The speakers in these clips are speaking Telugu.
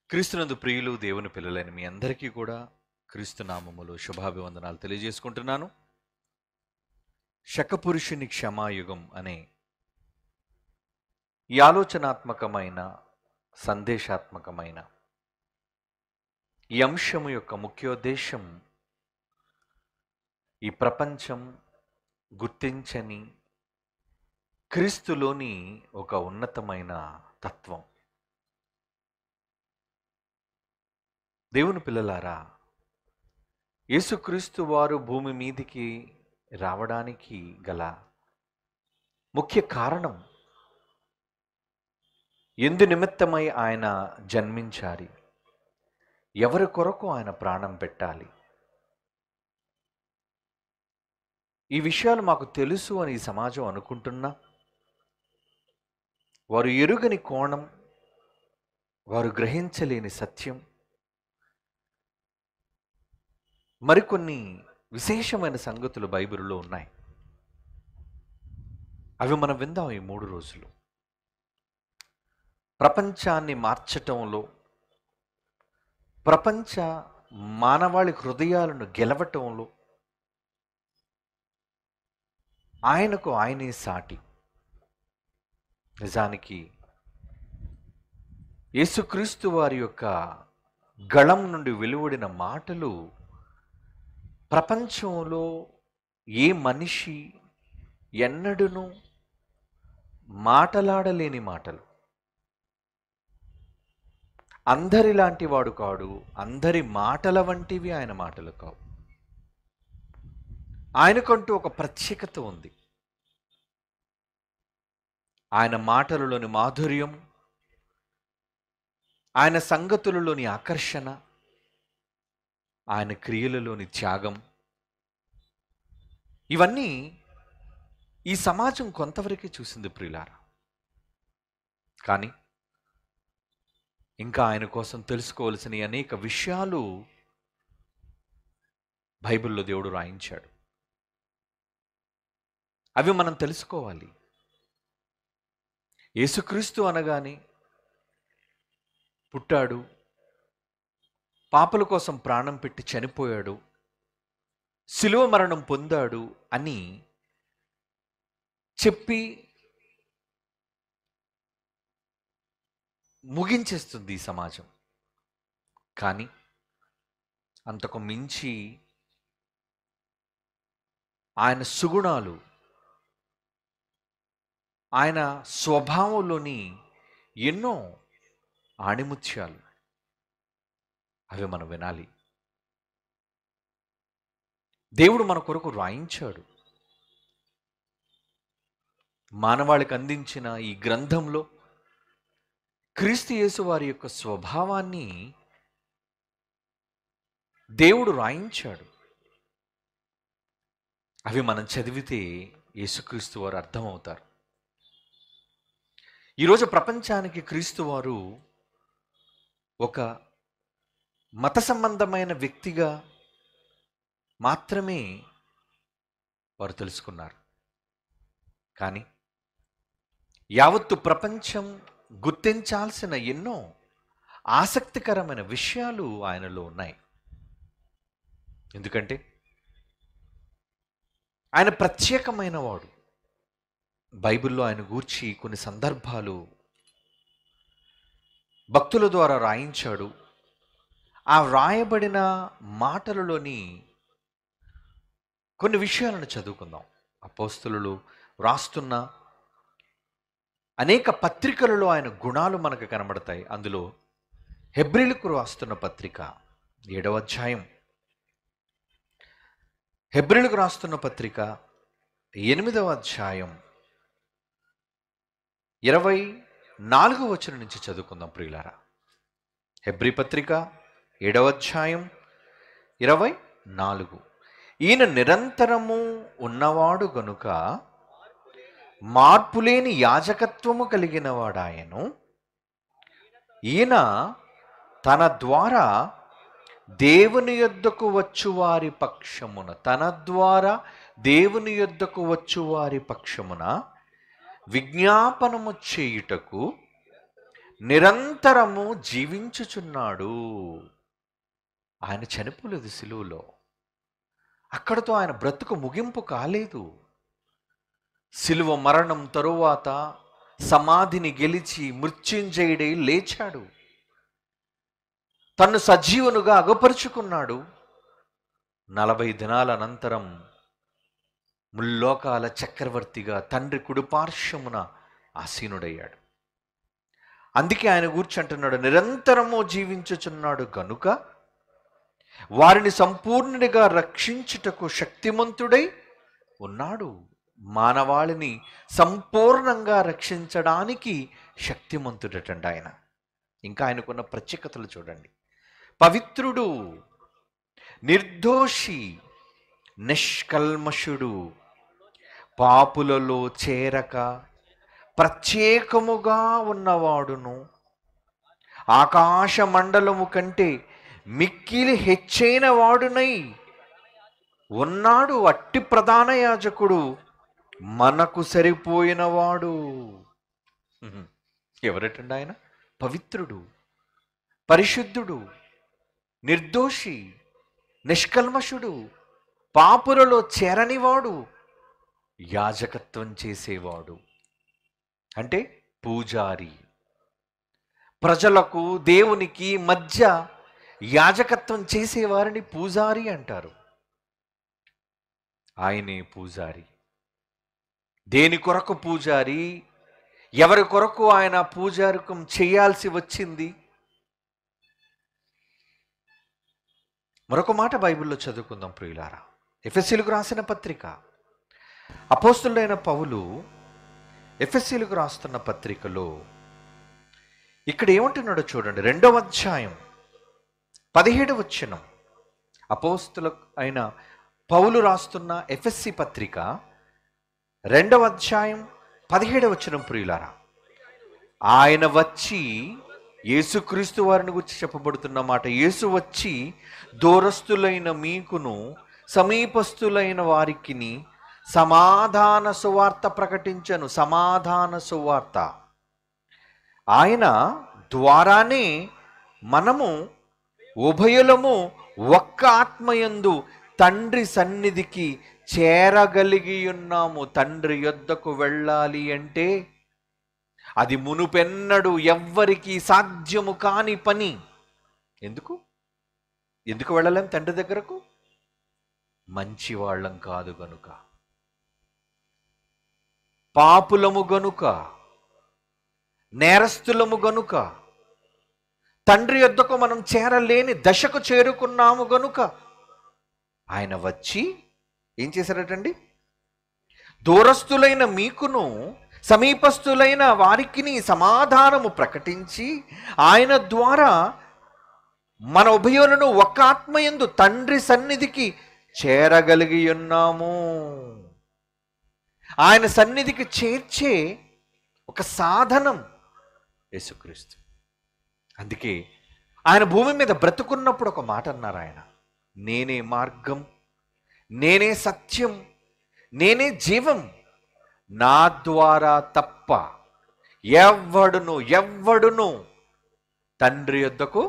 క్రీస్తునందు ప్రియులు దేవుని పిల్లలైన మీ అందరికీ కూడా క్రీస్తు నామములో శుభాభివందనాలు తెలియజేసుకుంటున్నాను. శకపురుషుని క్షమాయుగం అనే ఈ ఆలోచనాత్మకమైన సందేశాత్మకమైన ఈ అంశము యొక్క ముఖ్యోద్దేశం ఈ ప్రపంచం గుర్తించని క్రీస్తులోని ఒక ఉన్నతమైన తత్వం. దేవుని పిల్లలారా, యేసుక్రీస్తు వారు భూమి మీదికి రావడానికి గల ముఖ్య కారణం, ఎందు నిమిత్తమై ఆయన జన్మించాలి, ఎవరి కొరకు ఆయన ప్రాణం పెట్టాలి, ఈ విషయాలు మాకు తెలుసు అని ఈ సమాజం అనుకుంటున్నా వారు ఎరుగని కోణం, వారు గ్రహించలేని సత్యం, మరికొన్ని విశేషమైన సంగతులు బైబిల్లో ఉన్నాయి. అవి మనం విందాం ఈ 3 రోజులు. ప్రపంచాన్ని మార్చటంలో, ప్రపంచ మానవాళి హృదయాలను గెలవటంలో ఆయనకు ఆయనే సాటి. నిజానికి యేసుక్రీస్తు వారి యొక్క గళం నుండి వెలువడిన మాటలు ప్రపంచంలో ఏ మనిషి ఎన్నడూనూ మాటలాడలేని మాటలు. అందరిలాంటి వాడు కాడు, అందరి మాటల వంటివి ఆయన మాటలు కావు. ఆయనకంటూ ఒక ప్రత్యేకత ఉంది. ఆయన మాటలలోని మాధుర్యం, ఆయన సంగతులలోని ఆకర్షణ, ఆయన క్రియలలోని త్యాగం, ఇవన్నీ ఈ సమాజం కొంతవరకే చూసింది ప్రియులారా. కానీ ఇంకా ఆయన కోసం తెలుసుకోవాల్సిన అనేక విషయాలు బైబిల్లో దేవుడు రాయించాడు. అవి మనం తెలుసుకోవాలి. యేసుక్రీస్తు అనగానే పుట్టాడు, పాపల కోసం ప్రాణం పెట్టి చనిపోయాడు, శిలువ మరణం పొందాడు అని చెప్పి ముగించేస్తుంది ఈ సమాజం. కానీ అంతకు మించి ఆయన సుగుణాలు, ఆయన స్వభావంలోని ఎన్నో ఆణిముత్యాలు, అవి మనం వినాలి. దేవుడు మన కొరకు రాయించాడు. మానవాళికి అందించిన ఈ గ్రంథంలో క్రీస్తు యేసు వారి యొక్క స్వభావాన్ని దేవుడు రాయించాడు. అవి మనం చదివితే యేసుక్రీస్తు వారు అర్థమవుతారు. ఈరోజు ప్రపంచానికి క్రీస్తు వారు ఒక మత సంబంధమైన వ్యక్తిగా మాత్రమే వారు తెలుసుకున్నారు. కానీ యావత్తు ప్రపంచం గుర్తించాల్సిన ఎన్నో ఆసక్తికరమైన విషయాలు ఆయనలో ఉన్నాయి. ఎందుకంటే ఆయన ప్రత్యేకమైన వాడు. బైబిల్లో ఆయన గూర్చి కొన్ని సందర్భాలు భక్తుల ద్వారా రాయించాడు. ఆ వ్రాయబడిన మాటలలోని కొన్ని విషయాలను చదువుకుందాం. అపోస్తలులు రాస్తున్న అనేక పత్రికలలో ఆయన గుణాలు మనకు కనబడతాయి. అందులో హెబ్రీలకు రాస్తున్న పత్రిక 7వ అధ్యాయం, హెబ్రీలకు రాస్తున్న పత్రిక 8వ అధ్యాయం 24వ వచనం నుంచి చదువుకుందాం ప్రియులారా. హెబ్రీ పత్రిక 7వ అధ్యాయం 24. ఈయన నిరంతరము ఉన్నవాడు గనుక మార్పులేని యాజకత్వము కలిగిన వాడాయను. ఈయన తన ద్వారా దేవుని యొద్దకు వచ్చువారి పక్షమున, తన ద్వారా దేవుని యొద్దకు వచ్చువారి పక్షమున విజ్ఞాపనము చేయుటకు నిరంతరము జీవించుచున్నాడు. ఆయన చనిపోలేదు సిలువలో. అక్కడతో ఆయన బ్రతుకు ముగింపు కాలేదు. సిలువ మరణం తరువాత సమాధిని గెలిచి మృత్యుంజయుడై లేచాడు. తన్ను సజీవునుగా అగపరుచుకున్నాడు. 40 దినాల అనంతరం ముల్లోకాల చక్రవర్తిగా తండ్రి కుడిపార్శ్వమున ఆసీనుడయ్యాడు. అందుకే ఆయన కూర్చుంటున్నాడు, నిరంతరము జీవించుచున్నాడు గనుక వారిని సంపూర్ణుడిగా రక్షించుటకు శక్తిమంతుడై ఉన్నాడు. మానవాళిని సంపూర్ణంగా రక్షించడానికి శక్తిమంతుడటండి ఆయన. ఇంకా ఆయనకున్న ప్రత్యేకతలు చూడండి. పవిత్రుడు, నిర్దోషి, నిష్కల్మషుడు, పాపులలో చేరక ప్రత్యేకముగా ఉన్నవాడును, ఆకాశ మండలము కంటే మిక్కిలి హెచ్చైన వాడునై ఉన్నాడు. అట్టి ప్రధాన యాజకుడు మనకు సరిపోయినవాడు. ఎవరటండి ఆయన? పవిత్రుడు, పరిశుద్ధుడు, నిర్దోషి, నిష్కల్మషుడు, పాపులలో చేరనివాడు, యాజకత్వం చేసేవాడు. అంటే పూజారి. ప్రజలకు దేవునికి మధ్య యాజకత్వం చేసేవారిని పూజారి అంటారు. ఆయనే పూజారి. దేని కొరకు పూజారి? ఎవరి కొరకు ఆయన పూజారికం చేయాల్సి వచ్చింది? మరొక మాట బైబిల్లో చదువుకుందాం ప్రియులారా. ఎఫెసీయులకు రాసిన పత్రిక. అపోస్తులైన పౌలు ఎఫెసీయులకు రాస్తున్న పత్రికలో ఇక్కడ ఏమంటున్నాడో చూడండి. 2వ అధ్యాయం 17వ వచనం. అపోస్తులకు అయిన పౌలు రాస్తున్న ఎఫెసీ పత్రిక 2వ అధ్యాయం 17వ వచనం ప్రియులారా. ఆయన వచ్చి, యేసుక్రీస్తు వారిని గురించి చెప్పబడుతున్న మాట, యేసు వచ్చి దూరస్తులైన మీకును సమీపస్తులైన వారికిని సమాధాన సువార్త ప్రకటించను. సమాధాన సువార్త. ఆయన ద్వారానే మనము ఉభయులము ఒక్క ఆత్మయందు తండ్రి సన్నిధికి చేరగలిగి ఉన్నాము. తండ్రి యొద్దకు వెళ్ళాలి అంటే అది మునుపెన్నడు ఎవ్వరికి సాధ్యము కాని పని. ఎందుకు వెళ్ళలేం తండ్రి దగ్గరకు? మంచివాళ్ళం కాదు గనుక, పాపులము గనుక, నేరస్తులము గనుక, తండ్రి యొద్దకు మనం చేరలేని దశకు చేరుకున్నాము గనుక ఆయన వచ్చి ఏం చేశారటండి? దూరస్తులైన మీకును సమీపస్తులైన వారికి సమాధానము ప్రకటించి ఆయన ద్వారా మన ఉభయులను ఒక్క ఆత్మయందు తండ్రి సన్నిధికి చేరగలిగి ఉన్నాము. ఆయన సన్నిధికి చేర్చే ఒక సాధనం యేసుక్రీస్తు. అందుకే ఆయన భూమి మీద బ్రతుకున్నప్పుడు ఒక మాట అన్నారు ఆయన, నేనే మార్గం, నేనే సత్యం, నేనే జీవం, నా ద్వారా తప్ప ఎవ్వడును తండ్రి యొద్దకు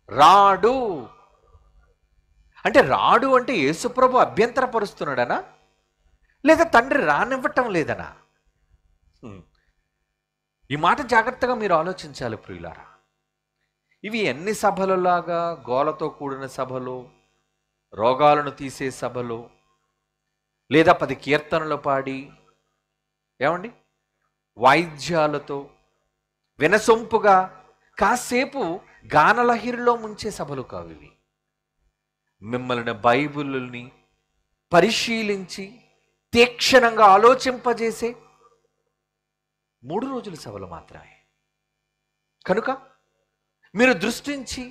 రాడు. అంటే రాడు అంటే యేసుప్రభు అభ్యంతరపరుస్తున్నాడనా, లేదా తండ్రి రానివ్వటం లేదనా? ఈ మాట జాగ్రత్తగా మీరు ఆలోచించాలి ప్రియులారా. ఇవి ఎన్ని సభలలాగా, గోలతో కూడిన సభలు, రోగాలను తీసే సభలు, లేదా 10 కీర్తనలు పాడి ఏమండి వాయిద్యాలతో వినసొంపుగా కాసేపు గానలహిరిలో ముంచే సభలు కావు ఇవి. మిమ్మల్ని బైబిల్ని పరిశీలించి తీక్షణంగా ఆలోచింపజేసే 3 రోజుల సభలు మాత్రమే. కనుక మీరు దృష్టించి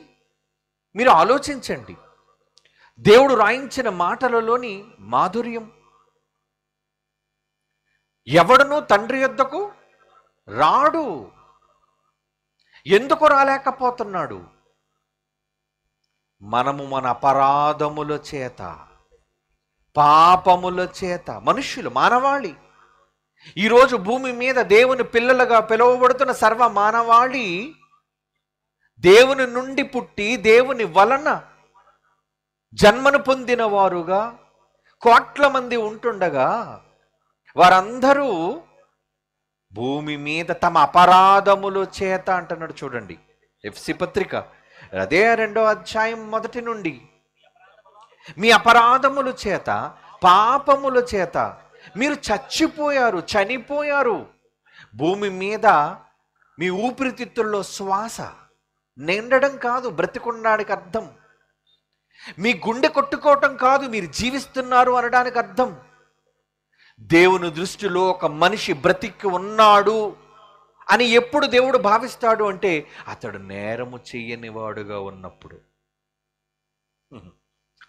మీరు ఆలోచించండి. దేవుడు రాయించిన మాటలలోని మాధుర్యం. ఎవడునూ తండ్రి యొద్దకు రాడు. ఎందుకు రాలేకపోతున్నాడు? మనము మన అపరాధముల చేత, పాపముల చేత, మనుష్యులు, మానవాళి ఈరోజు భూమి మీద దేవుని పిల్లలుగా పిలువబడుతున్న సర్వ మానవాళి దేవుని నుండి పుట్టి దేవుని వలన జన్మను పొందిన వారుగా కోట్ల మంది ఉంటుండగా వారందరూ భూమి మీద తమ అపరాధముల చేత అంటున్నాడు. చూడండి ఎఫ్సి పత్రిక అదే 2వ అధ్యాయం 1 నుండి, మీ అపరాధముల చేత పాపముల చేత మీరు చనిపోయారు. భూమి మీద మీ ఊపిరితిత్తుల్లో శ్వాస నిండడం కాదు బ్రతికున్నాడానికి అర్థం. మీ గుండె కొట్టుకోవటం కాదు మీరు జీవిస్తున్నారు అనడానికి అర్థం. దేవుని దృష్టిలో ఒక మనిషి బ్రతికి ఉన్నాడు అని ఎప్పుడు దేవుడు భావిస్తాడు అంటే అతడు నేరము చెయ్యని వాడుగా ఉన్నప్పుడు.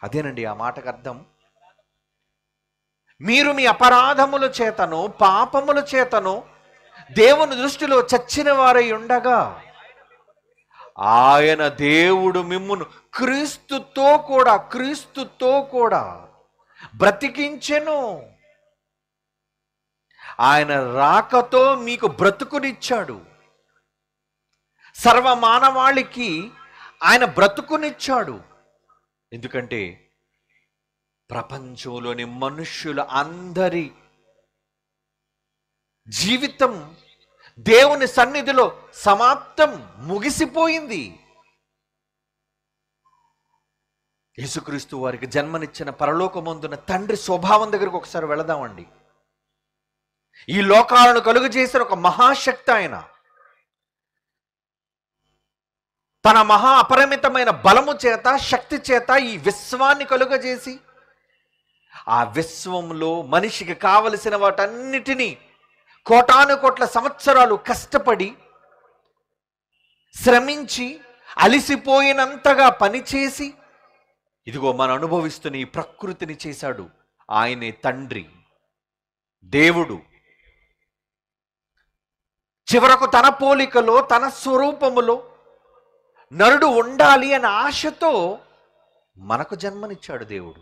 అదేనండి ఆ మాటకు అర్థం. మీరు మీ అపరాధముల చేతను పాపముల చేతను దేవుని దృష్టిలో చచ్చిన వారై ఉండగా ఆయన దేవుడు మిమ్మును క్రీస్తుతో కూడా బ్రతికించెను. ఆయన రాకతో మీకు బ్రతుకునిచ్చాడు. సర్వ మానవాళికి ఆయన బ్రతుకునిచ్చాడు. ఎందుకంటే ప్రపంచంలోని మనుష్యుల అందరి జీవితం దేవుని సన్నిధిలో సమాప్తం, ముగిసిపోయింది. యేసుక్రీస్తు వారికి జన్మనిచ్చిన పరలోకమందున తండ్రి స్వభావం దగ్గరకు ఒకసారి వెళదామండి. ఈ లోకాలను కలుగు చేసిన ఒక మహాశక్తి ఆయన. తన మహా అపరిమితమైన బలము చేత శక్తి చేత ఈ విశ్వాన్ని కలుగజేసి ఆ విశ్వంలో మనిషికి కావలసిన వాటన్నిటినీ కోటాను కోట్ల సంవత్సరాలు కష్టపడి శ్రమించి అలిసిపోయినంతగా పనిచేసి ఇదిగో మనం అనుభవిస్తున్న ఈ ప్రకృతిని చేశాడు. ఆయనే తండ్రి, దేవుడు. చివరకు తన పోలికలో తన స్వరూపములో నరుడు ఉండాలి అనే ఆశతో మనకు జన్మనిచ్చాడు దేవుడు.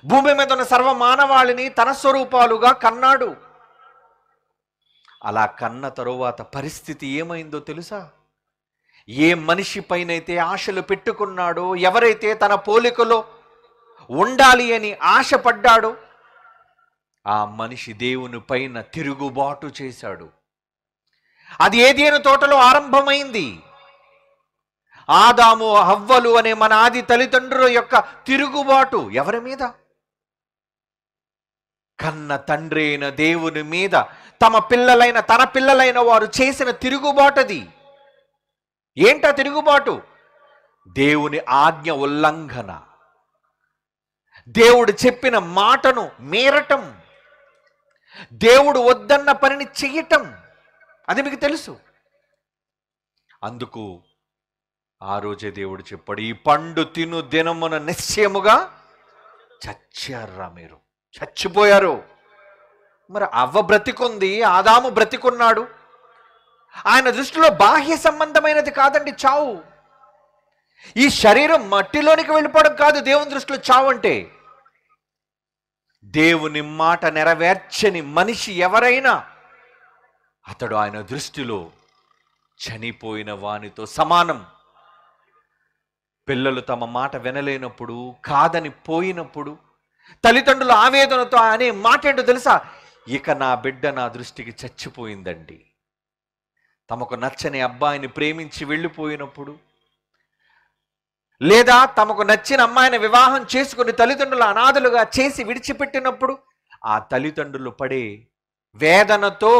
భూమి మీద ఉన్న సర్వ మానవాళిని తన స్వరూపాలుగా కన్నాడు. అలా కన్న తరువాత పరిస్థితి ఏమైందో తెలుసా? ఏ మనిషి పైనైతే ఆశలు పెట్టుకున్నాడో, ఎవరైతే తన పోలికలో ఉండాలి అని ఆశపడ్డాడో ఆ మనిషి దేవుని పైన తిరుగుబాటు చేశాడు. అది ఏదేను తోటలో ఆరంభమైంది. ఆదాము హవ్వలు అనే మన ఆది తల్లిదండ్రుల యొక్క తిరుగుబాటు ఎవరి మీద? కన్న తండ్రి అయిన దేవుని మీద తన పిల్లలైన వారు చేసిన తిరుగుబాటది. ఏంటా తిరుగుబాటు? దేవుని ఆజ్ఞ ఉల్లంఘన, దేవుడు చెప్పిన మాటను మీరటం, దేవుడు వద్దన్న పనిని చెయ్యటం. అది మీకు తెలుసు. అందుకు ఆ రోజే దేవుడు చెప్పాడు, ఈ పండు తిను దినమున నిశ్చయముగా చచ్చారా, మీరు చచ్చిపోయారు. మరి అవ్వ బ్రతికుంది, ఆదాము బ్రతికున్నాడు. ఆయన దృష్టిలో బాహ్య సంబంధమైనది కాదండి చావు. ఈ శరీరం మట్టిలోనికి వెళ్ళిపోవడం కాదు దేవుని దృష్టిలో చావు అంటే. దేవుని మాట నెరవేర్చని మనిషి ఎవరైనా అతడు ఆయన దృష్టిలో చనిపోయిన వానితో సమానం. పిల్లలు తమ మాట వినలేనప్పుడు, కాదని పోయినప్పుడు తల్లిదండ్రుల ఆవేదనతో అనే మాట ఏంటో తెలుసా? ఇక నా బిడ్డ నా దృష్టికి చచ్చిపోయిందండి. తమకు నచ్చని అబ్బాయిని ప్రేమించి వెళ్ళిపోయినప్పుడు, లేదా తమకు నచ్చిన అమ్మాయిని వివాహం చేసుకుని తల్లిదండ్రులు అనాథలుగా చేసి విడిచిపెట్టినప్పుడు ఆ తల్లిదండ్రులు పడే వేదనతో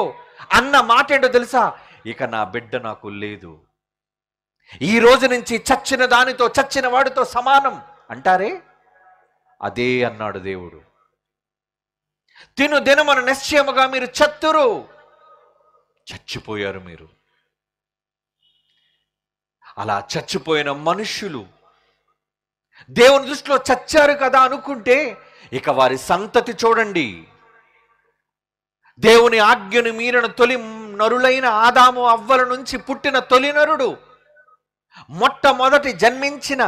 అన్న మాట ఏంటో తెలుసా? ఇక నా బిడ్డ నాకు లేదు, ఈ రోజు నుంచి చచ్చిన దానితో చచ్చిన వాడితో సమానం అంటారే, అదే అన్నాడు దేవుడు. తిను దినమున నిశ్చయముగా మీరు చత్తురు. చచ్చిపోయారు మీరు. అలా చచ్చిపోయిన మనుష్యులు దేవుని దృష్టిలో చచ్చారు కదా అనుకుంటే ఇక వారి సంతతి చూడండి. దేవుని ఆజ్ఞను మీరిన తొలి నరులైన ఆదాము అవ్వల నుంచి పుట్టిన తొలి నరుడు, మొట్టమొదటి జన్మించిన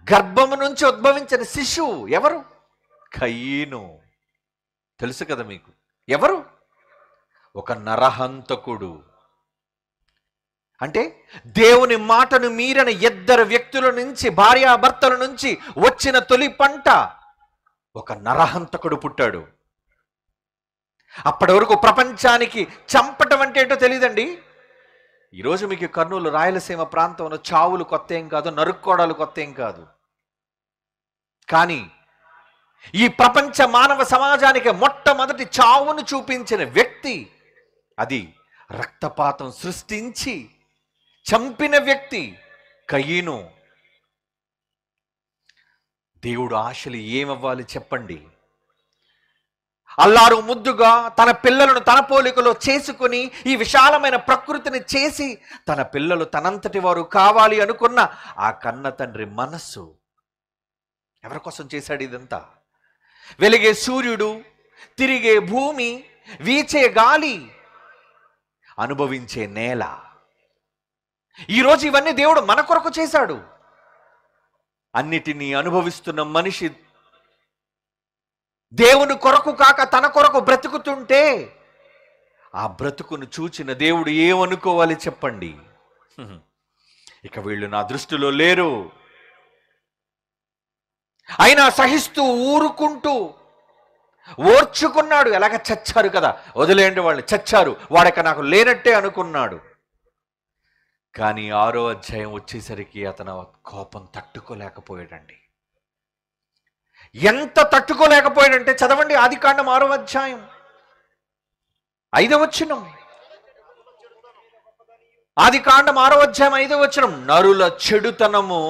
గర్భము నుంచి ఉద్భవించిన శిశువు ఎవరు? కయీను. తెలుసు కదా మీకు. ఎవరు? ఒక నరహంతకుడు. అంటే దేవుని మాటను మీరని ఇద్దరు వ్యక్తుల నుంచి, భార్యాభర్తల నుంచి వచ్చిన తొలి పంట ఒక నరహంతకుడు పుట్టాడు. అప్పటి వరకు ప్రపంచానికి చంపటం అంటే ఏంటో తెలియదండి. ఈరోజు మీకు కర్నూలు, రాయలసీమ ప్రాంతంలో చావులు కొత్త ఏం కాదు, నరుక్కోడాలు కొత్త ఏం కాదు. కానీ ఈ ప్రపంచ మానవ సమాజానికి మొట్టమొదటి చావును చూపించిన వ్యక్తి, అది రక్తపాతం సృష్టించి చంపిన వ్యక్తి కయీను. దేవుడు ఆశలు ఏమవ్వాలి చెప్పండి? అల్లారు ముద్దుగా తన పిల్లలను తన పోలికలో చేసుకుని ఈ విశాలమైన ప్రకృతిని చేసి తన పిల్లలు తనంతటి వారు కావాలి అనుకున్న ఆ కన్న తండ్రి మనస్సు ఎవరి కోసం చేశాడు ఇదంతా? వెలిగే సూర్యుడు, తిరిగే భూమి, వీచే గాలి, అనుభవించే నేల, ఈరోజు ఇవన్నీ దేవుడు మన కొరకు చేశాడు. అన్నిటినీ అనుభవిస్తున్న మనిషి దేవుని కొరకు కాక తన కొరకు బ్రతుకుతుంటే ఆ బ్రతుకును చూచిన దేవుడు ఏమనుకోవాలి చెప్పండి? ఇక వీళ్ళు నా దృష్టిలో లేరు. అయినా సహిస్తూ ఊరుకుంటూ ఓర్చుకున్నాడు. ఎలాగ చచ్చారు కదా, వదిలేండి వాళ్ళని, చచ్చారు, వాడక నాకు లేనట్టే అనుకున్నాడు. కానీ 6వ అధ్యాయం వచ్చేసరికి అతను కోపం తట్టుకోలేకపోయాడండి. ఎంత తట్టుకోలేకపోయాడంటే చదవండి, ఆదికాండం 6వ అధ్యాయం 5వ వచనం. ఆదికాండం 6వ అధ్యాయం 5వ వచనం. నరుల చెడుతనము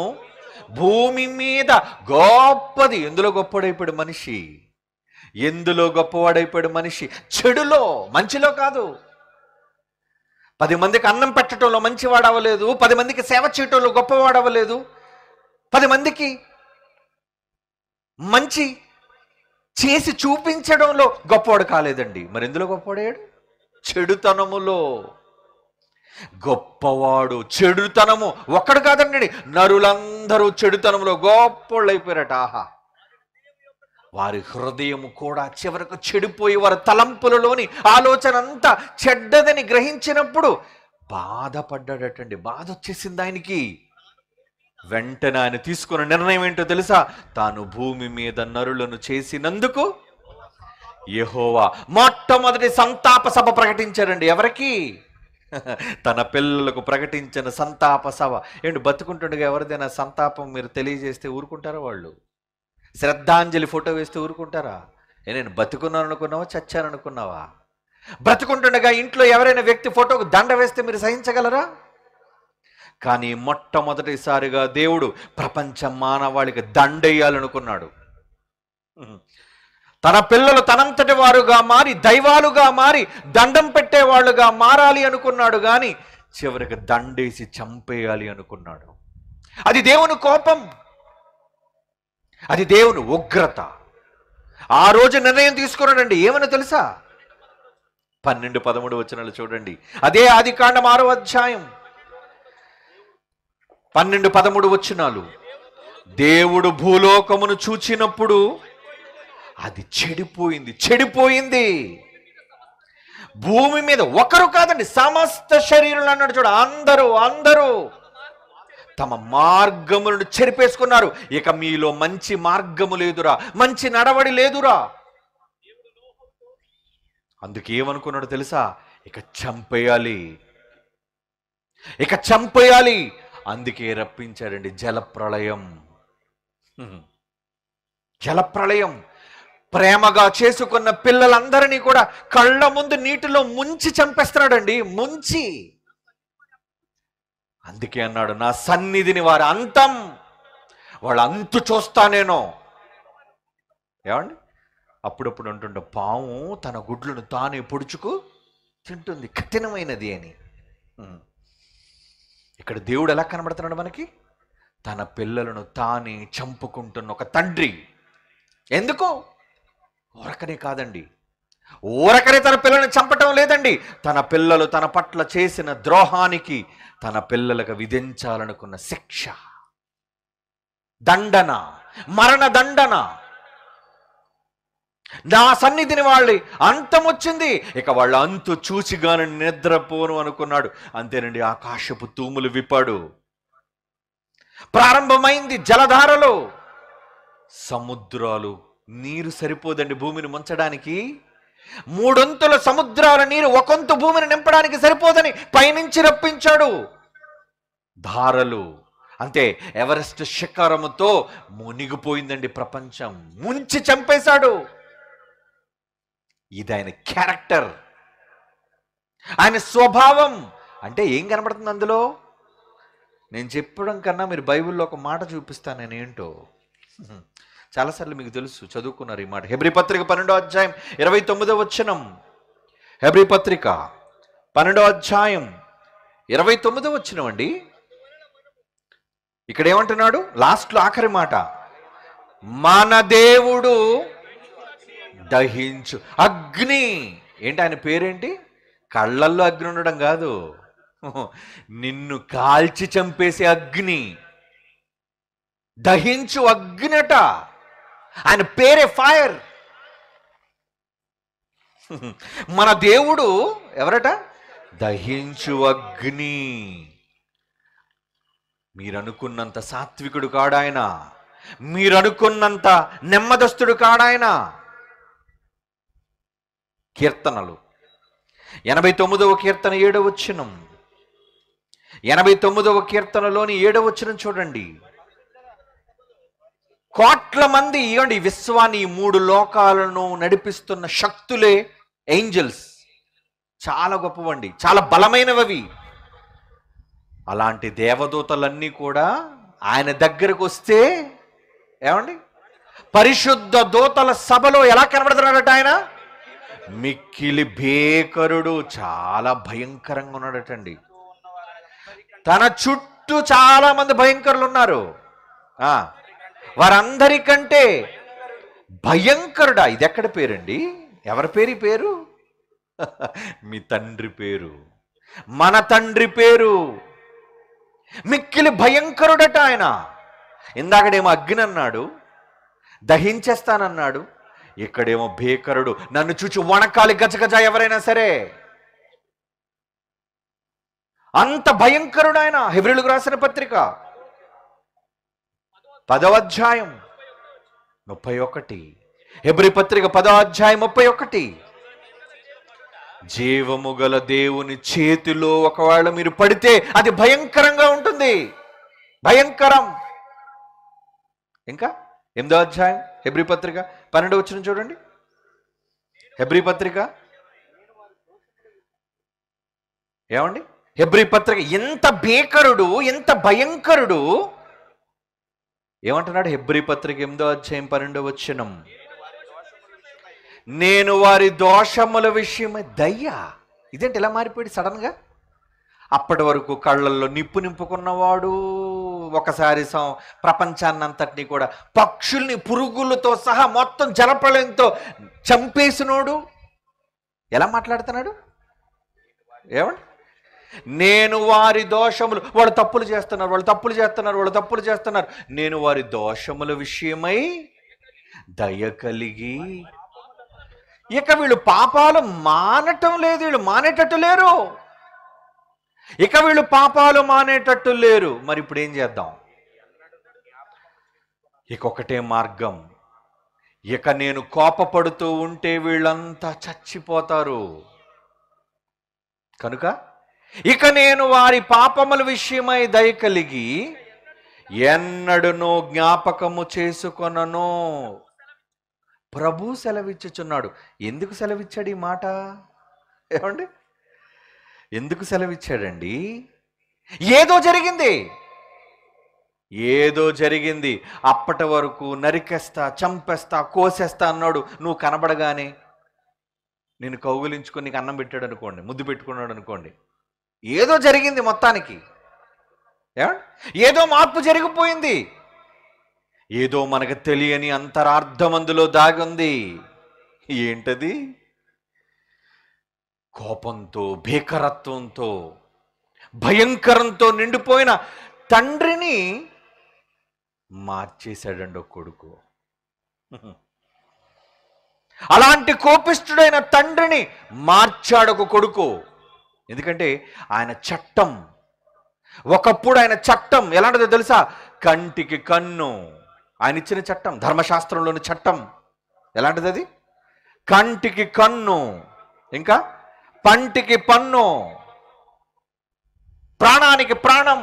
భూమి మీద గొప్పది. ఎందులో గొప్పవాడైపోయాడు మనిషి? ఎందులో గొప్పవాడైపోయాడు మనిషి? చెడులో, మంచిలో కాదు. 10 మందికి అన్నం పెట్టడంలో మంచివాడవలేదు, 10 మందికి సేవ చేయటంలో గొప్పవాడవలేదు, 10 మందికి మంచి చేసి చూపించడంలో గొప్పవాడు కాలేదండి. మరి ఎందులో గొప్పవాడాడు? చెడుతనములో గొప్పవాడు. చెడుతనము ఒక్కడు కాదండి, నరులందరూ చెడుతనములో గొప్పవాళ్ళు అయిపోయారట. ఆహా, వారి హృదయం కూడా చివరకు చెడిపోయి వారి తలంపులలోని ఆలోచన అంతా చెడ్డదని గ్రహించినప్పుడు బాధపడ్డాడటండి. బాధ వచ్చేసింది ఆయనకి. వెంటనే ఆయన తీసుకున్న నిర్ణయం ఏంటో తెలుసా? తాను భూమి మీద నరులను చేసినందుకు యెహోవా మొట్టమొదటి సంతాప సభ ప్రకటించారండి. ఎవరికి? తన పిల్లలకు ప్రకటించిన సంతాప సభ. ఏంటి, బతుకుంటుండగా ఎవరిదైనా సంతాపం మీరు తెలియజేస్తే ఊరుకుంటారా? వాళ్ళు శ్రద్ధాంజలి ఫోటో వేస్తే ఊరుకుంటారా? నేను బతుకున్నాను అనుకున్నావా, చచ్చాను అనుకున్నావా? బ్రతుకుంటుండగా ఇంట్లో ఎవరైనా వ్యక్తి ఫోటోకు దండ వేస్తే మీరు సహించగలరా? కానీ మొట్టమొదటిసారిగా దేవుడు ప్రపంచ మానవాళికి దండేయాలనుకున్నాడు. తన పిల్లలు తనంతటి వారుగా మారి, దైవాలుగా మారి, దండం పెట్టేవాళ్ళుగా మారాలి అనుకున్నాడు. కానీ చివరికి దండేసి చంపేయాలి అనుకున్నాడు. అది దేవుని కోపం, అది దేవుని ఉగ్రత. ఆ రోజు నిర్ణయం తీసుకున్నాడండి. ఏమని తెలుసా? 12-13 వచనాలు చూడండి. అదే ఆదికాండం 6వ అధ్యాయం 12-13 వచనాలు. దేవుడు భూలోకమును చూచినప్పుడు అది చెడిపోయింది. చెడిపోయింది. భూమి మీద ఒకరు కాదండి, సమస్త శరీరులు అన్నాడు చూడ. అందరూ తమ మార్గములను చెరిపేసుకున్నారు. ఇక మీలో మంచి మార్గము లేదురా, మంచి నడవడి లేదురా. అందుకే ఏమనుకున్నాడు తెలుసా? ఇక చంపేయాలి. అందుకే రప్పించాడండి జలప్రళయం. జలప్రళయం. ప్రేమగా చేసుకున్న పిల్లలందరినీ కూడా కళ్ళ ముందు నీటిలో ముంచి చంపేస్తున్నాడండి, ముంచి. అందుకే అన్నాడు, నా సన్నిధిని వారి అంతం, వాళ్ళ అంతు చూస్తా నేను. ఏమండి, అప్పుడప్పుడు అంటుండే పాము తన గుడ్లను తానే పొడుచుకు తింటుంది, కఠినమైనది అని. ఇక్కడ దేవుడు ఎలా కనబడుతున్నాడు మనకి? తన పిల్లలను తానే చంపుకుంటున్న ఒక తండ్రి. ఎందుకు? ఊరకనే కాదండి, ఊరకనే తన పిల్లలను చంపటం లేదండి. తన పిల్లలు తన పట్ల చేసిన ద్రోహానికి తన పిల్లలకు విధించాలనుకున్న శిక్ష, దండన, మరణ దండన. నా సన్నిధిని వాళ్ళి అంతం వచ్చింది, ఇక వాళ్ళ అంతు చూసిగాని నిద్రపోను అనుకున్నాడు. అంతేనండి, ఆకాశపు తూములు విప్పాడు. ప్రారంభమైంది జలధారలు, సముద్రాలు. నీరు సరిపోదండి భూమిని ముంచడానికి. మూడొంతుల సముద్రాల నీరు ఒకంతు భూమిని నింపడానికి సరిపోదని పైనుంచి రప్పించాడు. ధారలు అంతే, ఎవరెస్ట్ శిఖరముతో మునిగిపోయిందండి ప్రపంచం, ముంచి చంపేశాడు. ఇది ఆయన క్యారెక్టర్, ఆయన స్వభావం. అంటే ఏం కనబడుతుంది అందులో? నేను చెప్పడం కన్నా మీరు బైబిల్లో ఒక మాట చూపిస్తాను నేను ఏంటో. చాలాసార్లు మీకు తెలుసు, చదువుకున్నారు ఈ మాట. హెబ్రీ పత్రిక 12వ అధ్యాయం 29వ వచనం. హెబ్రీ పత్రిక 12వ అధ్యాయం 29వ వచనం అండి. ఇక్కడ ఏమంటున్నాడు లాస్ట్లో, ఆఖరి మాట, మన దేవుడు దహించు అగ్ని. ఏంటి ఆయన పేరేంటి? కళ్ళల్లో అగ్ని ఉండడం కాదు, నిన్ను కాల్చి చంపేసే అగ్ని, దహించు అగ్నిట. ఆయన పేరే ఫైర్. మన దేవుడు ఎవరట? దహించు అగ్ని. మీరనుకున్నంత సాత్వికుడు కాడాయన, మీరనుకున్నంత నెమ్మదస్తుడు కాడాయన. కీర్తనలు 89వ కీర్తన 7వ వచనం. 89వ కీర్తనలోని 7వ వచనం చూడండి. కోట్ల మంది ఇవ్వండి, విశ్వాన్ని 3 లోకాలను నడిపిస్తున్న శక్తులే ఏంజల్స్. చాలా గొప్పవండి, చాలా బలమైనవి. అలాంటి దేవదూతలన్నీ కూడా ఆయన దగ్గరకు వస్తే ఏమండి, పరిశుద్ధ దూతల సభలో ఎలా కనబడుతున్నాడట ఆయన? మిక్కిలి భేకరుడు, చాలా భయంకరంగా ఉన్నాడటండి. తన చుట్టూ చాలా మంది భయంకరులు ఉన్నారు. వారందరికంటే భయంకరుడా? ఇది ఎక్కడ పేరండి? ఎవరి పేరు? ఈ పేరు మీ తండ్రి పేరు, మన తండ్రి పేరు. మిక్కిలి భయంకరుడట ఆయన. ఇందాకడేమో అగ్ని అన్నాడు, దహించేస్తానన్నాడు. ఇక్కడేమో భేకరుడు, నన్ను చూచి వణకాలి గజగజ ఎవరైనా సరే. అంత భయంకరుడు ఆయన. హెబ్రీయులకు రాసిన పత్రిక 10వ అధ్యాయం 31. హెబ్రీ పత్రిక 10వ అధ్యాయం 31. జీవము గల దేవుని చేతిలో ఒకవేళ మీరు పడితే అది భయంకరంగా ఉంటుంది, భయంకరం. ఇంకా 8వ అధ్యాయం హెబ్రీ పత్రిక 12వ వచనం చూడండి. హెబ్రీ పత్రిక ఏమండి? హెబ్రీ పత్రిక ఎంత భీకరుడు, ఎంత భయంకరుడు. ఏమంటున్నాడు? హెబ్రీ పత్రిక 8వ అధ్యాయం 12వ వచనం, నేను వారి దోషముల విషయమై దయ్య. ఇదేంటి ఇలా మారిపోయాడు సడన్గా? అప్పటి వరకు కళ్ళల్లో నిప్పు నింపుకున్నవాడు, ఒకసారి ప్రపంచాన్నంతటినీ కూడా, పక్షుల్ని పురుగులతో సహా మొత్తం జలప్రళయంతో చంపేసినోడు ఎలా మాట్లాడుతున్నాడు? ఏమండి? నేను వారి దోషములు, వాళ్ళు తప్పులు చేస్తున్నారు, వాళ్ళు తప్పులు చేస్తున్నారు, వాళ్ళు తప్పులు చేస్తున్నారు, నేను వారి దోషముల విషయమై దయ కలిగి. ఇక వీళ్ళు పాపాలు మానటం లేదు, వీళ్ళు మానేటట్టు లేరు. ఇక వీళ్ళు పాపాలు మానేటట్టు లేరు. మరి ఇప్పుడు ఏం చేద్దాం? ఇక ఒకటే మార్గం. ఇక నేను కోపపడుతూ ఉంటే వీళ్ళంతా చచ్చిపోతారు కనుక ఇక నేను వారి పాపముల విషయమై దయ కలిగి ఎన్నడనో జ్ఞాపకము చేసుకొనను. ప్రభు సెలవిచ్చుచున్నాడు. ఎందుకు సెలవిచ్చాడు ఈ మాట? ఏమండి, ఎందుకు సెలవిచ్చాడండి? ఏదో జరిగింది, ఏదో జరిగింది. అప్పటి వరకు నరికేస్తా, చంపేస్తా, కోసేస్తా అన్నాడు. నువ్వు కనబడగానే నేను కౌగులించుకొని నీకు అన్నం పెట్టాడు అనుకోండి, ముద్దు పెట్టుకున్నాడు అనుకోండి, ఏదో జరిగింది మొత్తానికి. ఏదో మార్పు జరిగిపోయింది. ఏదో మనకు తెలియని అంతరార్థం అందులో దాగుంది. ఏంటది? కోపంతో, భీకరత్వంతో, భయంకరంతో నిండిపోయిన తండ్రిని మార్చేశాడండి ఒక కొడుకు. అలాంటి కోపిష్ఠుడైన తండ్రిని మార్చాడు ఒక కొడుకు. ఎందుకంటే ఆయన చట్టం, ఒకప్పుడు ఆయన చట్టం ఎలాంటిదో తెలుసా? కంటికి కన్ను. ఆయన ఇచ్చిన చట్టం, ధర్మశాస్త్రంలోని చట్టం ఎలాంటిది? అది కంటికి కన్ను, ఇంకా పంటికి పన్ను, ప్రాణానికి ప్రాణం.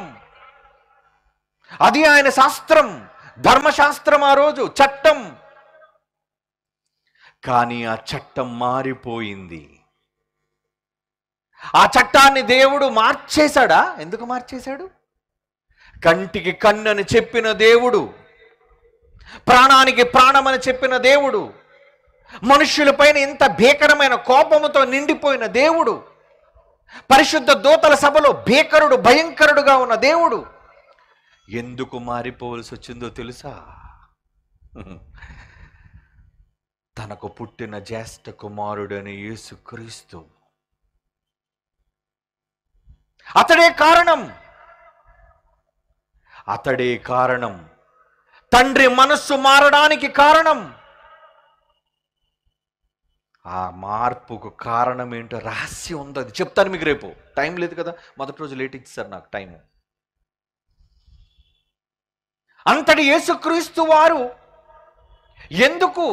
అది ఆయన శాస్త్రం, ధర్మశాస్త్రం, ఆ రోజు చట్టం. కానీ ఆ చట్టం మారిపోయింది. ఆ చట్టాన్ని దేవుడు మార్చేశాడా? ఎందుకు మార్చేశాడు? కంటికి కన్ను అని చెప్పిన దేవుడు, ప్రాణానికి ప్రాణం అని చెప్పిన దేవుడు, మనుష్యులపైన ఇంత భీకరమైన కోపముతో నిండిపోయిన దేవుడు, పరిశుద్ధ దూతల సభలో భీకరుడు, భయంకరుడుగా ఉన్న దేవుడు ఎందుకు మారిపోవలసి వచ్చిందో తెలుసా? తనకు పుట్టిన జ్యేష్ఠ కుమారుడని యేసుక్రీస్తు, అతడే కారణం. అతడే కారణం. తండ్రి మనస్సు మారడానికి కారణం. ఆ మార్పుకు కారణం ఏంటో రహస్యం ఉంది, అది చెప్తాను మీకు రేపు. టైం లేదు కదా, మొదటి రోజు లేట్ ఇచ్చారు నాకు టైము. అంతటి యేసుక్రీస్తు వారు ఎందుకు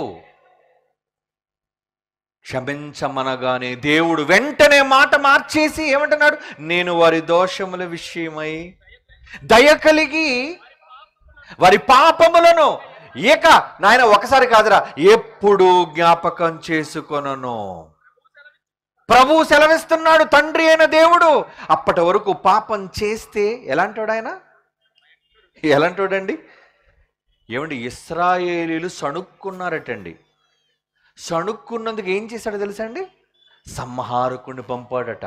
క్షమించమనగానే దేవుడు వెంటనే మాట మార్చేసి ఏమంటున్నాడు? నేను వారి దోషముల విషయమై దయ కలిగి వారి పాపములను ఇక నాయన ఒకసారి కాదురా ఎప్పుడు జ్ఞాపకం చేసుకొనను. ప్రభువు సెలవిస్తున్నాడు, తండ్రి అయిన దేవుడు. అప్పటి వరకు పాపం చేస్తే ఎలాంటోడు ఆయన? ఎలాంటోడండి? ఏమండి, ఇశ్రాయేలీలు సణుక్కున్నారటండి. సణుక్కున్నందుకు ఏం చేశాడో తెలుసా అండి? సంహారకుడిని పంపాడట.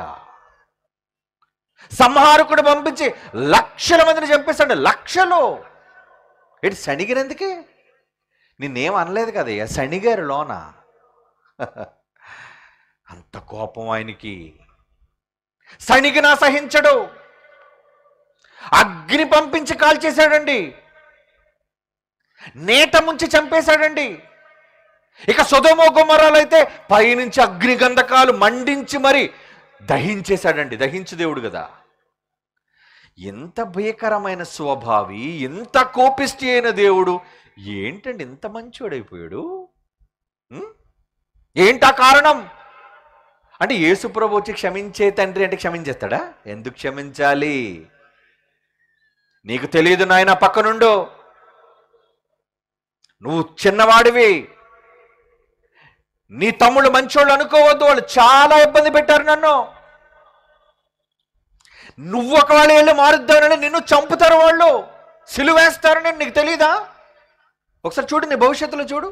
సంహారకుడు పంపించి లక్షల మందిని చంపేశాడు. లక్షలు. ఏంటి శనిగినందుకే? నిన్నేం అనలేదు కదయ్యా, శనిగారు లోన. అంత కోపం ఆయనకి. శనిగినా సహించడు. అగ్ని పంపించి కాల్చేశాడండి. నేట ముంచి చంపేశాడండి. ఇక సొదొమ గొమొర్రాలో అయితే పైనుంచి అగ్ని గంధకాలు మండించి మరి దహించేశాడండి. దహించు దేవుడు కదా. ఎంత భీకరమైన స్వభావి, ఎంత కోపిష్టి అయిన దేవుడు ఏంటండి ఇంత మంచివాడైపోయాడు? ఏంటా కారణం? అంటే యేసుప్రభు వచ్చి క్షమించే తండ్రి అంటే క్షమించేస్తాడా? ఎందుకు క్షమించాలి? నీకు తెలియదు నాయన, పక్కనుండు, నువ్వు చిన్నవాడివి, నీ తమ్ముళ్ళు మంచోళ్ళు అనుకోవద్దు, వాళ్ళు చాలా ఇబ్బంది పెట్టారు నన్ను, నువ్వు ఒకవేళ వెళ్ళి మారుద్దానని నిన్ను చంపుతారు, వాళ్ళు సిలువేస్తారని నీకు తెలీదా? ఒకసారి చూడు, నీ భవిష్యత్తులో చూడు.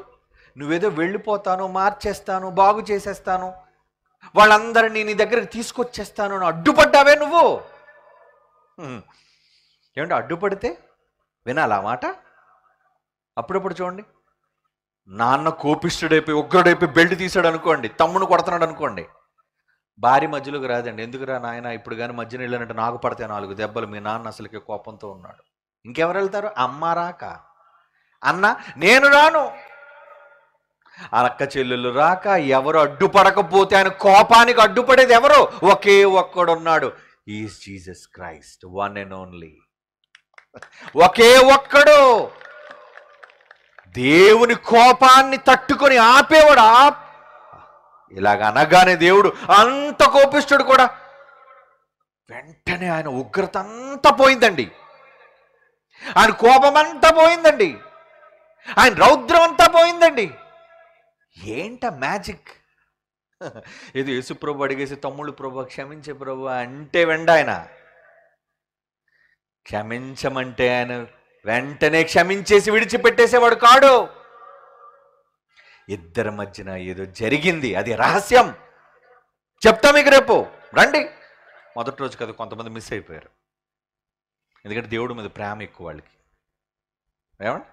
నువ్వేదో వెళ్ళిపోతాను, మార్చేస్తాను, బాగు చేసేస్తాను, వాళ్ళందరినీ నీ దగ్గరికి తీసుకొచ్చేస్తాను అని అడ్డుపడ్డావే నువ్వు. ఏమంటే అడ్డుపడితే వినాలా మాట? అప్పుడప్పుడు చూడండి, నాన్న కోపిష్ఠుడైపోయి ఉగ్రుడైపోయి బెల్ట్ తీసాడు అనుకోండి, తమ్మును కొడుతున్నాడు అనుకోండి, భార్య మధ్యలోకి రాదండి. ఎందుకురా నాయన, ఇప్పుడు కానీ మధ్యన వెళ్ళానంటే నాకు పడితే 4 దెబ్బలు, మీ నాన్న అసలుకి కోపంతో ఉన్నాడు. ఇంకెవరు వెళ్తారు? అమ్మ రాక, అన్న నేను రాను, అక్క చెల్లెళ్ళు రాక, ఎవరు అడ్డుపడకపోతే ఆయన కోపానికి అడ్డుపడేది ఎవరు? ఒకే ఒక్కడున్నాడు, is Jesus Christ, one and only. ఒకే ఒక్కడు దేవుని కోపాన్ని తట్టుకొని ఆపేవాడు. ఇలాగ అనగానే దేవుడు అంత కోపిష్ఠుడు కూడా వెంటనే ఆయన ఉగ్రత అంతా పోయిందండి, ఆయన కోపం అంతా పోయిందండి, ఆయన రౌద్రం అంతా పోయిందండి. ఏంట మ్యాజిక్? ఏదో యేసు ప్రభు అడిగేసి, తమ్ముళ్ళు ప్రభు క్షమించే ప్రభు అంటే వెంట ఆయన క్షమించమంటే ఆయన వెంటనే క్షమించేసి విడిచిపెట్టేసేవాడు కాడు. ఇద్దరి మధ్యన ఏదో జరిగింది, అది రహస్యం. చెప్తా మీకు రేపు, రండి. మొదటి రోజు కదా కొంతమంది మిస్ అయిపోయారు, ఎందుకంటే దేవుడి మీద ప్రేమ ఎక్కువ వాళ్ళకి. ఏమండి,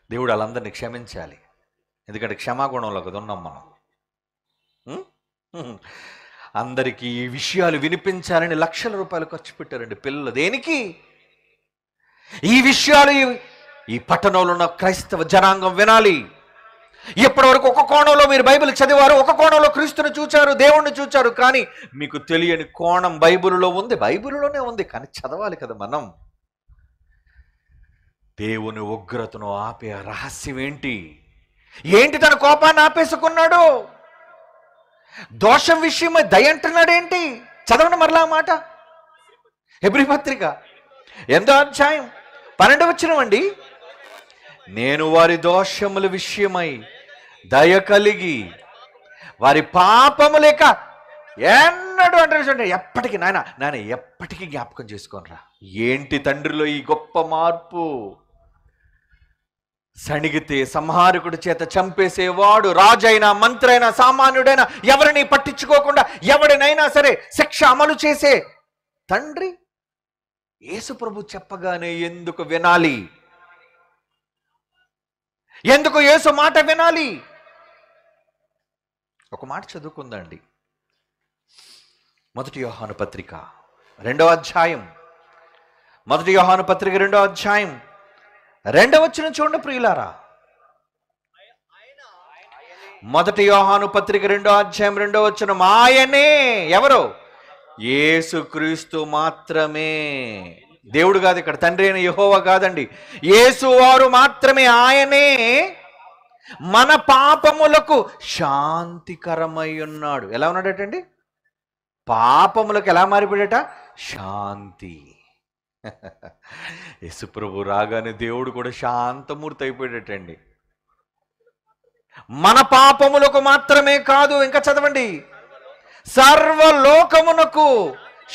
దేవుడు వాళ్ళందరినీ క్షమించాలి, ఎందుకంటే క్షమాగుణంలో కదా ఉన్నాం మనం. అందరికీ ఈ విషయాలు వినిపించాలని లక్షల రూపాయలు ఖర్చు పెట్టారండి పిల్లలు. దేనికి? ఈ విషయాలు ఈ పట్టణంలో ఉన్న క్రైస్తవ జనాంగం వినాలి. ఇప్పటి వరకు ఒక కోణంలో మీరు బైబిల్ చదివారు, ఒక కోణంలో క్రీస్తుని చూచారు, దేవుణ్ణి చూచారు, కానీ మీకు తెలియని కోణం బైబిల్లో ఉంది. బైబిల్లోనే ఉంది, కానీ చదవాలి కదా మనం. దేవుని ఉగ్రతను ఆపే రహస్యం ఏంటి? ఏంటి తన కోపాన్ని ఆపేసుకున్నాడు? దోషం విషయమై దయ అంటున్నాడేంటి? చదవండి మరలా మాట. హెబ్రీ పత్రిక 8వ అధ్యాయం 12వ వచనం అండి. నేను వారి దోషముల విషయమై దయ కలిగి వారి పాపము లేక ఎన్నడూ అంటే చూడండి, ఎప్పటికీ నాయన ఎప్పటికీ జ్ఞాపకం చేసుకోనరా. ఏంటి తండ్రిలో ఈ గొప్ప మార్పు? సణిగితే సంహారకుడి చేత చంపేసేవాడు, రాజైనా మంత్రైనా సామాన్యుడైనా ఎవరిని పట్టించుకోకుండా ఎవడినైనా సరే శిక్ష అమలు చేసే తండ్రి యేసు ప్రభు చెప్పగానే ఎందుకు వినాలి? ఎందుకు యేసు మాట వినాలి? ఒక మాట చదువుకుందండి. 1 యోహాను పత్రిక 2వ అధ్యాయం, 1 యోహాను పత్రిక 2వ అధ్యాయం 2వ వచనం చూడండి ప్రియులారా. 1 యోహాను పత్రిక 2వ అధ్యాయం 2వ వచనం. ఆయనే ఎవరు? యేసుక్రీస్తు మాత్రమే. దేవుడు కాదు ఇక్కడ, తండ్రి అయిన యెహోవా కాదండి, యేసు వారు మాత్రమే. ఆయనే మన పాపములకు శాంతికరమై ఉన్నాడు. ఎలా ఉన్నాడటండి? పాపములకు ఎలా మారిపోయాడట? శాంతి. యేసుప్రభు రాగానే దేవుడు కూడా శాంతమూర్తి అయిపోయాడటండి. మన పాపములకు మాత్రమే కాదు, ఇంకా చదవండి, సర్వలోకమునకు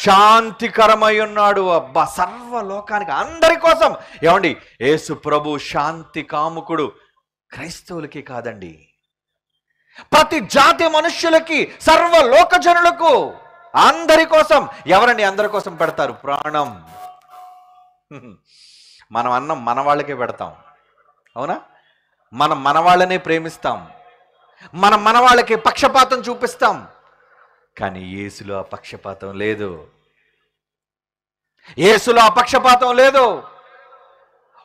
శాంతికరమై ఉన్నాడు. అబ్బా, సర్వలోకానికి, అందరి కోసం. ఏమండి, యేసు ప్రభు శాంతి కాముకుడు. క్రైస్తవులకి కాదండి, ప్రతి జాతి మనుష్యులకి, సర్వలోక జనులకు, అందరి కోసం. ఎవరండి అందరి కోసం పెడతారు ప్రాణం? మనం అన్నం మన వాళ్ళకే పెడతాం, అవునా? మనం మన వాళ్ళనే ప్రేమిస్తాం, మనం మన వాళ్ళకి పక్షపాతం చూపిస్తాం. కానీ యేసులో ఆ పక్షపాతం లేదు. యేసులో ఆ పక్షపాతం లేదు.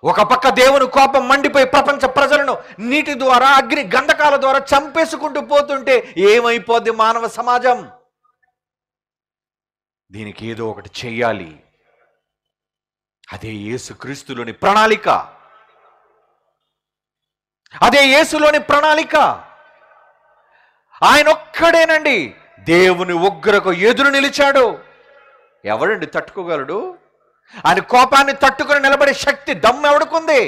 ఒక పక్క దేవుని కోపం మండిపోయి ప్రపంచ ప్రజలను నీటి ద్వారా, అగ్ని గంధకాల ద్వారా చంపేసుకుంటూ పోతుంటే ఏమైపోద్ది మానవ సమాజం? దీనికి ఏదో ఒకటి చెయ్యాలి. అదే యేసుక్రీస్తులోని ప్రణాళిక, అదే యేసులోని ప్రణాళిక. ఆయన ఒక్కడేనండి దేవుని ఉగ్రకు ఎదురు నిలిచాడు. ఎవడండి తట్టుకోగలడు? ఆయన కోపాన్ని తట్టుకుని నిలబడే శక్తి, దమ్ము ఎవడుకుంది?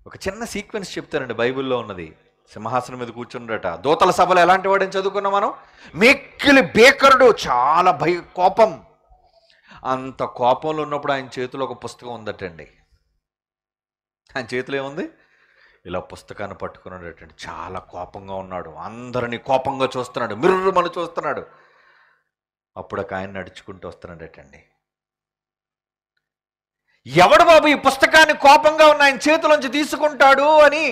ఒక చిన్న సీక్వెన్స్ చెప్తానండి, బైబిల్లో ఉన్నది. సింహాసనం మీద కూర్చున్నాడట. దూతల సభలో ఎలాంటి వాడని చదువుకున్నాం మనం. మిక్కిలి భీకరుడు, చాలా కోపం. అంత కోపంలో ఉన్నప్పుడు ఆయన చేతిలో ఒక పుస్తకం ఉందటండి. ఆయన చేతిలో ఏముంది? ఇలా పుస్తకాన్ని పట్టుకున్నాడటండి. చాలా కోపంగా ఉన్నాడు, అందరినీ కోపంగా చూస్తున్నాడు, మిర్రుమని చూస్తున్నాడు. అప్పుడు ఒక ఆయన నడుచుకుంటూ వస్తున్నాడటండి. ఎవడు బాబు ఈ పుస్తకాన్ని కోపంగా ఉన్న ఆయన చేతిలోంచి తీసుకుంటాడు అని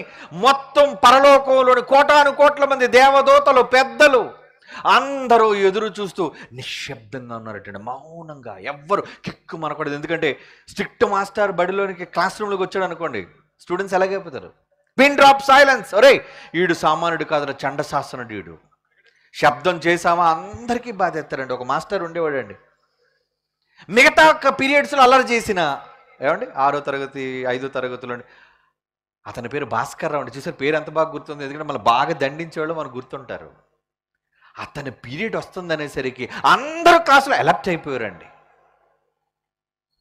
మొత్తం పరలోకంలోని కోటాను కోట్ల మంది దేవదూతలు, పెద్దలు అందరూ ఎదురు చూస్తూ నిశ్శబ్దంగా ఉన్నారటండి, మౌనంగా. ఎవ్వరు కిక్కు మనకూడదు. ఎందుకంటే స్ట్రిక్ట్ మాస్టర్ బడిలోనికి, క్లాస్ రూమ్లోకి వచ్చాడు అనుకోండి, స్టూడెంట్స్ ఎలాగైపోతారు? Pin drop silence. ఒరే, ఈడు సామాన్యుడు కాదురా, చండశాసనుడు ఈడు. శబ్దం చేసామా అందరికీ బాధ ఎత్తారండి. ఒక మాస్టర్ ఉండేవాడండి, మిగతా పీరియడ్స్లో అల్లరి చేసిన, ఏమండి 6వ తరగతి 5వ తరగతిలో అతని పేరు భాస్కర్ రావు అండి. చూసారు, పేరు ఎంత బాగా గుర్తుంది, ఎందుకంటే మళ్ళీ బాగా దండించేవాళ్ళు మనకు గుర్తుంటారు. అతని పీరియడ్ వస్తుందనేసరికి అందరూ క్లాసులో అలర్ట్ అయిపోయారండి.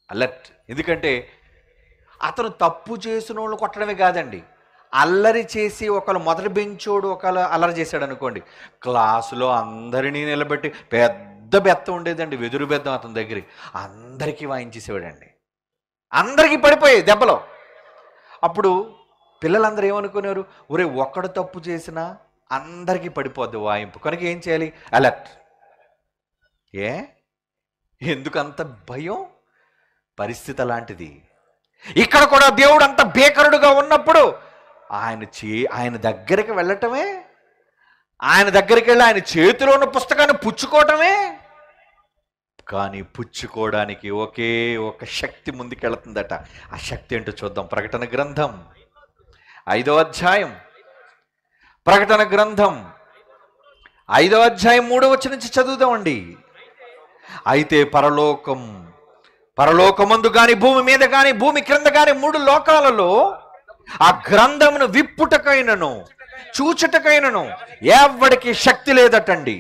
అలర్ట్. ఎందుకంటే అతను తప్పు చేసిన వాళ్ళు కొట్టడమే కాదండి, అల్లరి చేసి ఒకళ్ళు మొదటి బెంచోడు ఒకళ్ళు అల్లరి చేశాడు అనుకోండి, క్లాసులో అందరినీ నిలబెట్టి పెద్ద బెత్తం ఉండేదండి, వెదురు బెత్తం అతని దగ్గర, అందరికీ వాయించేసేవాడండి. అందరికీ పడిపోయాయి దెబ్బలో. అప్పుడు పిల్లలందరూ ఏమనుకున్నారు? ఒరే, ఒక్కడు తప్పు చేసినా అందరికీ పడిపోద్ది వాయింపు, కనుక ఏం చేయాలి? అలర్ట్. ఎందుకు అంత భయం? పరిస్థితి అలాంటిది. ఇక్కడ కూడా దేవుడు అంత భీకరుడుగా ఉన్నప్పుడు ఆయన దగ్గరికి వెళ్ళటమే, ఆయన దగ్గరికి వెళ్ళి ఆయన చేతిలో ఉన్న పుస్తకాన్ని పుచ్చుకోవటమే. కానీ పుచ్చుకోవడానికి ఒకే ఒక శక్తి ముందుకెళ్తుందట. ఆ శక్తి ఏంటో చూద్దాం. ప్రకటన గ్రంథం 5వ అధ్యాయం ప్రకటన గ్రంథం 5వ అధ్యాయం 3వ వచనం నుంచి చదువుదామండి. అయితే పరలోకమందు గాని, భూమి మీద గాని, భూమి క్రింద గాని 3 లోకాలలో ఆ గ్రంథమును విప్పుటకైనను చూచుటకైనను ఎవడికి శక్తి లేదటండి.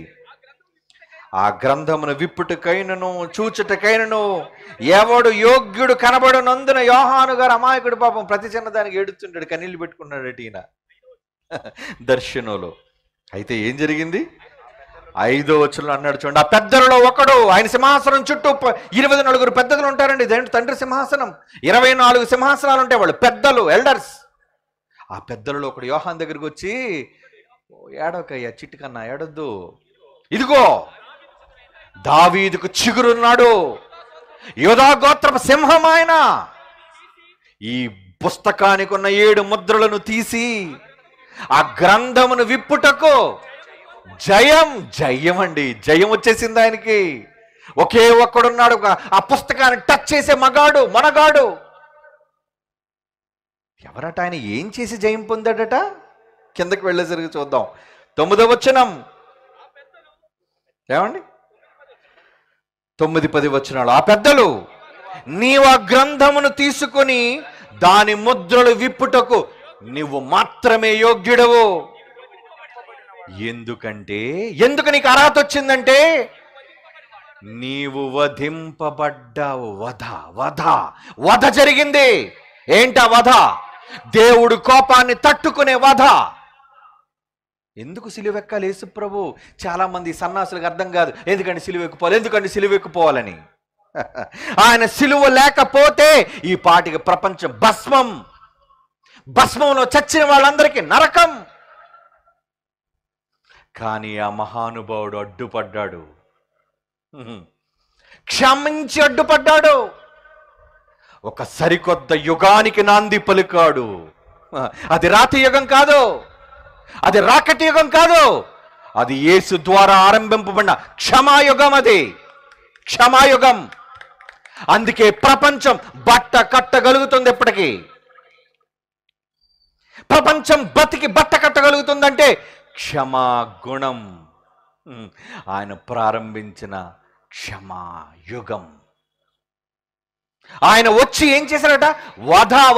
ఆ గ్రంథమును విప్పుటకైనను చూచుటకైనను ఎవడు యోగ్యుడు కనబడనందున యోహాను గారు అమాయకుడు పాపం ప్రతి చిన్నదానికి ఏడుతుంటాడు, కన్నీళ్ళు పెట్టుకున్నాడట ఈయన దర్శనంలో. అయితే ఏం జరిగింది? 5వ వచనంలో అన్నాడు చూడండి, ఆ పెద్దలలో ఒకడు, ఆయన సింహాసనం చుట్టూ 24 పెద్దలు ఉంటారండి. ఇదేంటి తండ్రి సింహాసనం, 24 సింహాసనాలు ఉంటాయి, వాళ్ళు పెద్దలు, ఎల్డర్స్. ఆ పెద్దలలో ఒకడు యోహాన్ దగ్గరికి వచ్చి, ఏడవకయ్యా చిట్టుకన్నా ఏడొద్దు, ఇదిగో దావీదుకు చిగురున్నాడు, యోధా గోత్రపు సింహం ఆయన, ఈ పుస్తకానికి ఉన్న 7 ముద్రలను తీసి ఆ గ్రంథమును విప్పుటకు జయం అండి, జయం వచ్చేసింది ఆయనకి. ఒకే ఒక్కడున్నాడు ఆ పుస్తకాన్ని టచ్ చేసే మనగాడు. ఎవరట ఆయన? ఏం చేసి జయం పొందాడట? కిందకి వెళ్ళేసరికి చూద్దాం. 9వ వచనం ఏమండి, 9-10 వచనాలు. ఆ పెద్దలు, నీవు ఆ గ్రంథమును తీసుకొని దాని ముద్రలు విప్పుటకు నువ్వు మాత్రమే యోగ్యుడవు. ఎందుకు నీకు అర్హత వచ్చిందంటే, నీవు వధింపబడ్డావు. వధ జరిగింది. ఏంటా వధ? దేవుడు కోపాన్ని తట్టుకునే వధ. ఎందుకు సిలువెక్కాలి యేసు ప్రభు? చాలా మంది సన్నాసులకు అర్థం కాదు. ఎందుకంటే సిలువెక్కుపోవాలని. ఆయన సిలువ లేకపోతే ఈ పాటికి ప్రపంచం భస్మంలో చచ్చిన వాళ్ళందరికీ నరకం. కానీ ఆ మహానుభావుడు అడ్డుపడ్డాడు, క్షమించి అడ్డుపడ్డాడు. ఒక సరికొత్త యుగానికి నాంది పలికాడు. అది రాతి యుగం కాదు, అది రాకెట్ యుగం కాదు, అది యేసు ద్వారా ఆరంభింపబడిన క్షమాయుగం. అది క్షమాయుగం. అందుకే ప్రపంచం బట్ట కట్టగలుగుతుంది. ఎప్పటికీ ప్రపంచం బట్ట కట్టగలుగుతుందంటే క్షమాగుణం, ఆయన ప్రారంభించిన క్షమాయుగం. ఆయన వచ్చి ఏం చేశాడట?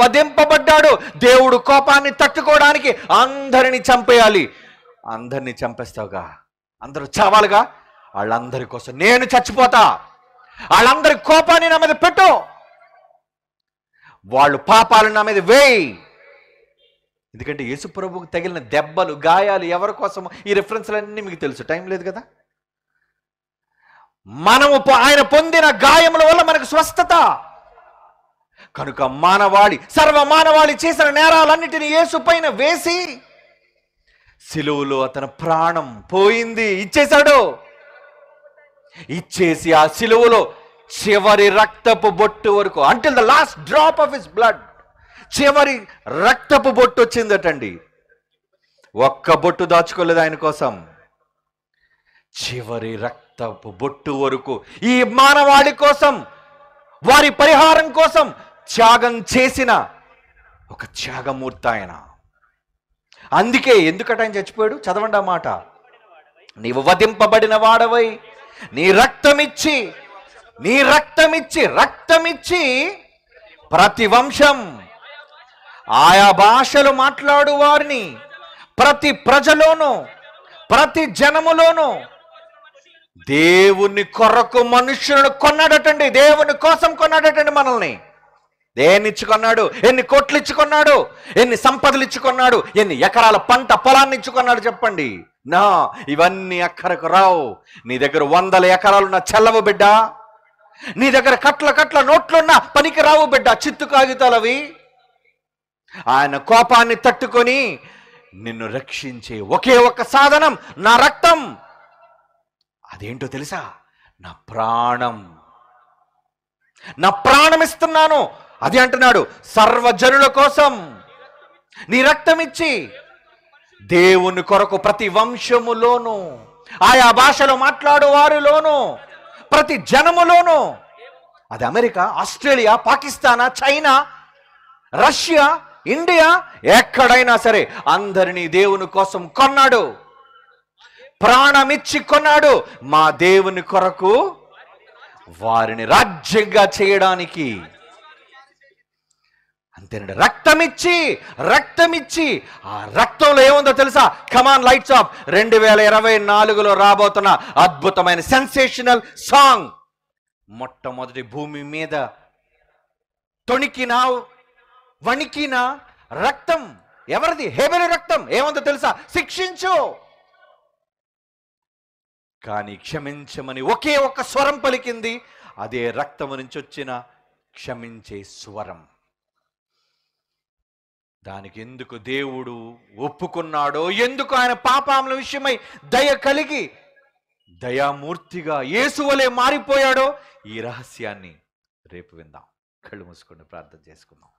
వధింపబడ్డాడు. దేవుడు కోపాన్ని తట్టుకోవడానికి అందరిని చంపేయాలి. అందరినీ చంపేస్తావుగా, అందరూ చావాలిగా, వాళ్ళందరి కోసం నేను చచ్చిపోతా, వాళ్ళందరి కోపాన్ని నా మీద పెట్టు, వాళ్ళు పాపాలను నా మీద వేయి. ఎందుకంటే యేసు ప్రభువుకు తగిలిన దెబ్బలు, గాయాలు ఎవరి కోసం? ఈ రిఫరెన్స్లన్నీ మీకు తెలుసు, టైం లేదు కదా. ఆయన పొందిన గాయముల వల్ల మనకు స్వస్థత. కనుక సర్వ మానవాళి చేసిన నేరాలన్నిటినీ యేసు పైన వేసి సిలువలో అతని ప్రాణం పోయింది, ఇచ్చేశాడు. ఇచ్చేసి ఆ సిలువలో చివరి రక్తపు బొట్టు వరకు, until the last drop of his blood, చివరి రక్తపు బొట్టు వచ్చిందటండి. ఒక్క బొట్టు దాచుకోలేదు ఆయన కోసం. చివరి రక్తపు బొట్టు వరకు ఈ మానవాళి కోసం, వారి పరిహారం కోసం త్యాగం చేసిన ఒక త్యాగమూర్తి ఆయన. అందుకే ఎందుకట ఆయన చచ్చిపోయాడు? చదవండి ఆ మాట. నీవు వధింపబడిన వాడవై నీ రక్తమిచ్చి ప్రతి వంశం, ఆయా భాషలు మాట్లాడు వారిని, ప్రతి ప్రజలోను, ప్రతి జనములోను దేవుని కొరకు మనుష్యులను కొన్నాడటండి. దేవుని కోసం కొన్నాడటండి మనల్ని. దేన్ని ఇచ్చుకున్నాడు? ఎన్ని కోట్లు ఇచ్చుకున్నాడు? ఎన్ని సంపదలు ఇచ్చుకున్నాడు? ఎన్ని ఎకరాల పంట పొలాన్ని ఇచ్చుకున్నాడు? చెప్పండి. ఇవన్నీ అక్కరకు రావు. నీ దగ్గర 100 ఎకరాలున్న చెల్లవు బిడ్డ, నీ దగ్గర కట్ల నోట్లున్నా పనికి రావు బిడ్డ, చిత్తు కాగితాలవి. ఆయన కోపాన్ని తట్టుకొని నిన్ను రక్షించే ఒకే ఒక్క సాధనం నా రక్తం. అదేంటో తెలుసా? నా ప్రాణం ఇస్తున్నాను. అది అంటున్నాడు, సర్వజనుల కోసం నీ రక్తం ఇచ్చి దేవుని కొరకు ప్రతి వంశములోను, ఆయా భాషలో మాట్లాడు వారిలోను, ప్రతి జనములోను, అది అమెరికా, ఆస్ట్రేలియా, పాకిస్తానా, చైనా, రష్యా, ఇండియా, ఎక్కడైనా సరే అందరినీ దేవుని కోసం కొన్నాడు, ప్రాణమిచ్చి కొన్నాడు. మా దేవుని కొరకు వారిని రాజ్యంగా చేయడానికి. అంతేనండి, రక్తమిచ్చి ఆ రక్తంలో ఏముందో తెలుసా? కమాన్ లైట్స్ ఆఫ్. 2024లో రాబోతున్న అద్భుతమైన సెన్సేషనల్ సాంగ్. మొట్టమొదటి భూమి మీద తొణికిన వణికిన రక్తం ఎవరిది? హేబెలు రక్తం. ఏముందో తెలుసా? శిక్షించు, కానీ క్షమించమని ఒకే ఒక్క స్వరం పలికింది. అదే రక్తము నుంచి వచ్చిన క్షమించే స్వరం. దానికి ఎందుకు దేవుడు ఒప్పుకున్నాడో, ఎందుకు ఆయన పాపముల విషయమై దయ కలిగి దయామూర్తిగా యేసువలే మారిపోయాడో, ఈ రహస్యాన్ని రేపు విందాం. కళ్ళు మూసుకొని ప్రార్థన చేసుకుందాం.